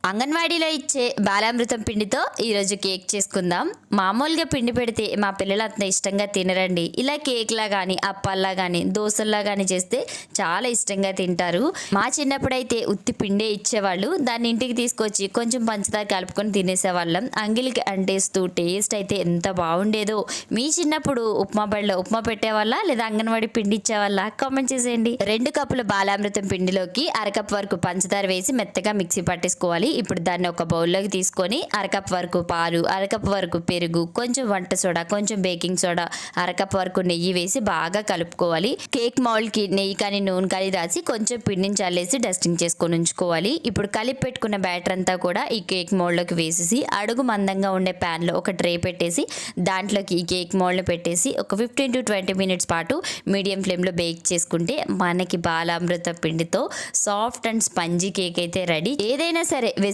అంగన్వాడీలో ఇచ్చే బాలామృతం పిండితో ఈరోజు కేక్ చేసుకుందాం. మామూలుగా పిండి పెడితే మా పిల్లలు అంత ఇష్టంగా తినరండి. ఇలా కేక్లా కానీ అప్పాల్లా కానీ దోశల్లా కానీ చేస్తే చాలా ఇష్టంగా తింటారు. మా చిన్నప్పుడైతే ఉత్తి పిండే ఇచ్చేవాళ్ళు, దాన్ని ఇంటికి తీసుకొచ్చి కొంచెం పంచదార కలుపుకొని తినేసేవాళ్ళం. అంగిలికి అంటేస్తూ టేస్ట్ అయితే ఎంత బాగుండేదో. మీ చిన్నప్పుడు ఉప్మా బడిలో ఉప్మా పెట్టేవాళ్ళ లేదా అంగన్వాడీ పిండి ఇచ్చేవాళ్ళ? కామెంట్ చేసేయండి. 2 కప్పుల బాలామృతం పిండిలోకి అరకప్ వరకు పంచదార వేసి మెత్తగా మిక్సీ పట్టేసుకోవాలి. ఇప్పుడు దాన్ని ఒక బౌల్లోకి తీసుకొని అరకప్ వరకు పాలు, అరకప్ వరకు పెరుగు, కొంచెం వంట సోడా, కొంచెం బేకింగ్ సోడా, అరకప్ వరకు నెయ్యి వేసి బాగా కలుపుకోవాలి. కేక్ మౌల్డ్కి నెయ్యి కానీ నూనె కానీ రాసి కొంచెం పిండిని చల్లేసి డస్టింగ్ చేసుకొని ఉంచుకోవాలి. ఇప్పుడు కలిపి పెట్టుకున్న బ్యాటర్ అంతా కూడా ఈ కేక్ మౌల్డ్లోకి వేసేసి అడుగు మందంగా ఉండే ప్యాన్లో ఒక ట్రే పెట్టేసి దాంట్లోకి ఈ కేక్ మౌల్డ్ని పెట్టేసి ఒక 15 to 20 మినిట్స్ పాటు మీడియం ఫ్లేమ్లో బేక్ చేసుకుంటే మనకి బాలామృత పిండితో సాఫ్ట్ అండ్ స్పంజీ కేక్ అయితే రెడీ. ఏదైనా సరే